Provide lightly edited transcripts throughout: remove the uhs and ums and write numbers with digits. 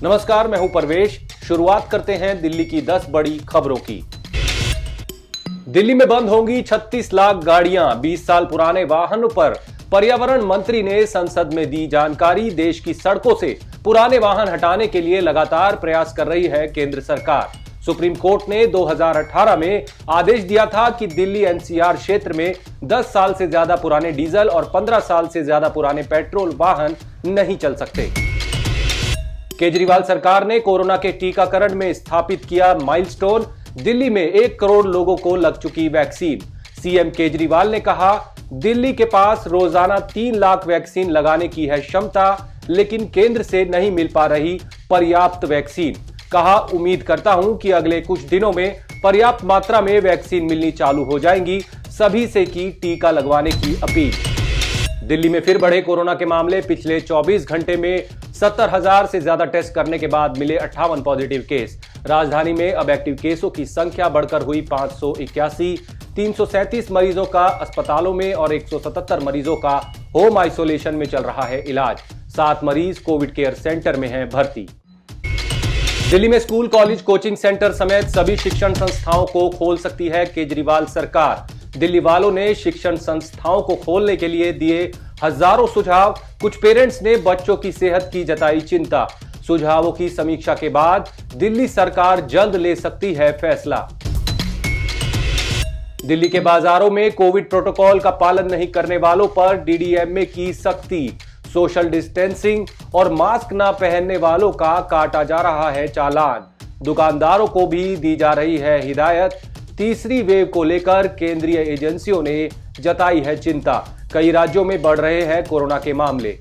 नमस्कार, मैं हूं परवेश। शुरुआत करते हैं दिल्ली की 10 बड़ी खबरों की। दिल्ली में बंद होंगी 36 लाख गाड़ियां, 20 साल पुराने वाहनों पर पर्यावरण मंत्री ने संसद में दी जानकारी। देश की सड़कों से पुराने वाहन हटाने के लिए लगातार प्रयास कर रही है केंद्र सरकार। सुप्रीम कोर्ट ने 2018 में आदेश दिया था कि दिल्ली एनसीआर क्षेत्र में 10 साल से ज्यादा पुराने डीजल और 15 साल से ज्यादा पुराने पेट्रोल वाहन नहीं चल सकते। केजरीवाल सरकार ने कोरोना के टीकाकरण में स्थापित किया माइलस्टोन। दिल्ली में 1 करोड़ लोगों को लग चुकी वैक्सीन। सीएम केजरीवाल ने कहा, दिल्ली के पास रोजाना 3 लाख वैक्सीन लगाने की है क्षमता, लेकिन केंद्र से नहीं मिल पा रही पर्याप्त वैक्सीन। कहा, उम्मीद करता हूं कि अगले कुछ दिनों में पर्याप्त मात्रा में वैक्सीन मिलनी चालू हो जाएंगी। सभी से की टीका लगवाने की अपील। दिल्ली में फिर बढ़े कोरोना के मामले। पिछले 24 घंटे में 70,000 से ज्यादा टेस्ट करने के बाद मिले 58 पॉजिटिव केस। राजधानी में अब एक्टिव केसों की संख्या बढ़कर हुई 581। 337 मरीजों का अस्पतालों में और 177 मरीजों का होम आइसोलेशन में चल रहा है इलाज। 7 मरीज कोविड केयर सेंटर में हैं भर्ती। दिल्ली में स्कूल, कॉलेज, कोचिंग सेंटर समेत सभी शिक्षण संस्थाओं को खोल सकती है केजरीवाल सरकार। दिल्ली वालों ने शिक्षण संस्थाओं को खोलने के लिए दिए हजारों सुझाव। कुछ पेरेंट्स ने बच्चों की सेहत की जताई चिंता। सुझावों की समीक्षा के बाद दिल्ली सरकार जल्द ले सकती है फैसला। दिल्ली के बाजारों में कोविड प्रोटोकॉल का पालन नहीं करने वालों पर डीडीएमए की सख्ती। सोशल डिस्टेंसिंग और मास्क न पहनने वालों का काटा जा रहा है चालान। दुकानदारों को भी दी जा रही है हिदायत। तीसरी वेव को लेकर केंद्रीय एजेंसियों ने जताई है चिंता। कई राज्यों में बढ़ रहे हैं कोरोना के मामले।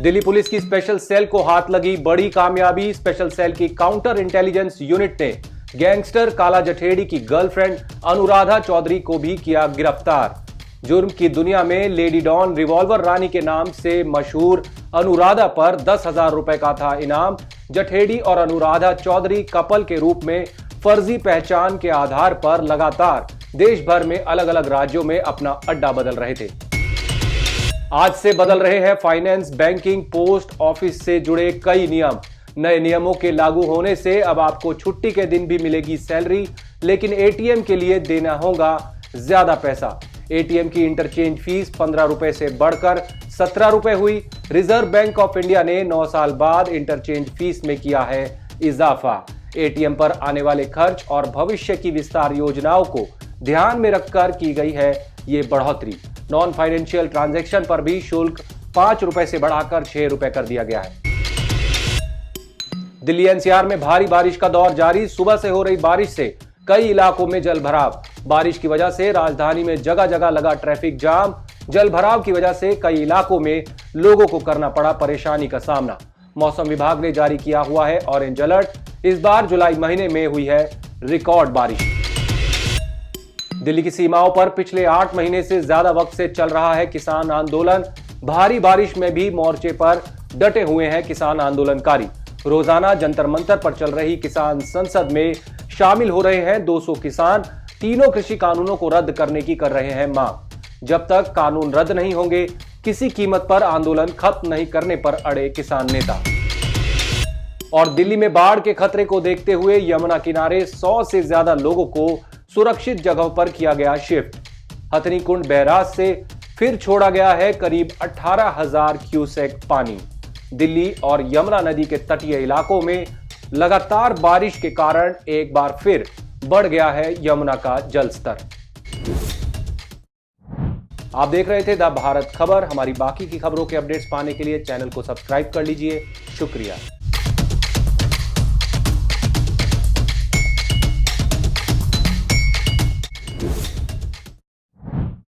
दिल्ली पुलिस की स्पेशल सेल को हाथ लगी बड़ी कामयाबी। स्पेशल सेल की काउंटर इंटेलिजेंस यूनिट ने गैंगस्टर काला जठेड़ी की गर्लफ्रेंड अनुराधा चौधरी को भी किया गिरफ्तार। जुर्म की दुनिया में लेडी डॉन, रिवॉल्वर रानी के नाम से मशहूर अनुराधा पर 10,000 रुपए का था इनाम। जठेड़ी और अनुराधा चौधरी कपल के रूप में फर्जी पहचान के आधार पर लगातार देश भर में अलग अलग राज्यों में अपना अड्डा बदल रहे थे। आज से बदल रहे हैं फाइनेंस, बैंकिंग, पोस्ट ऑफिस से जुड़े कई नियम। नए नियमों के लागू होने से अब आपको छुट्टी के दिन भी मिलेगी सैलरी, लेकिन एटीएम के लिए देना होगा ज्यादा पैसा। एटीएम की इंटरचेंज फीस 15 रुपए से बढ़कर 17 रुपए हुई। रिजर्व बैंक ऑफ इंडिया ने 9 साल बाद इंटरचेंज फीस में किया है इजाफा। एटीएम पर आने वाले खर्च और भविष्य की विस्तार योजनाओं को ध्यान में रखकर की गई है ये बढ़ोतरी। नॉन फाइनेंशियल ट्रांजैक्शन पर भी शुल्क 5 रुपए से बढ़ाकर 6 रुपए कर दिया गया है। दिल्ली एनसीआर में भारी बारिश का दौर जारी। सुबह से हो रही बारिश से कई इलाकों में जल भराव। बारिश की वजह से राजधानी में जगह जगह लगा ट्रैफिक जाम। जल भराव की वजह से कई इलाकों में लोगों को करना पड़ा परेशानी का सामना। मौसम विभाग ने जारी किया हुआ है ऑरेंज अलर्ट। इस बार जुलाई महीने में हुई है रिकॉर्ड बारिश। दिल्ली की सीमाओं पर पिछले 8 महीने से ज्यादा वक्त से चल रहा है किसान आंदोलन। भारी बारिश में भी मोर्चे पर डटे हुए हैं किसान आंदोलनकारी। रोजाना जंतर मंतर पर चल रही किसान संसद में शामिल हो रहे हैं 200 किसान। तीनों कृषि कानूनों को रद्द करने की कर रहे हैं मांग। जब तक कानून रद्द नहीं होंगे, किसी कीमत पर आंदोलन खत्म नहीं करने पर अड़े किसान नेता। और दिल्ली में बाढ़ के खतरे को देखते हुए यमुना किनारे 100 से ज्यादा लोगों को सुरक्षित जगह पर किया गया शिफ्ट। हथनी कुंड बैराज से फिर छोड़ा गया है करीब 18,000 क्यूसेक पानी। दिल्ली और यमुना नदी के तटीय इलाकों में लगातार बारिश के कारण एक बार फिर बढ़ गया है यमुना का जलस्तर। आप देख रहे थे द भारत खबर। हमारी बाकी की खबरों के अपडेट्स पाने के लिए चैनल को सब्सक्राइब कर लीजिए। शुक्रिया।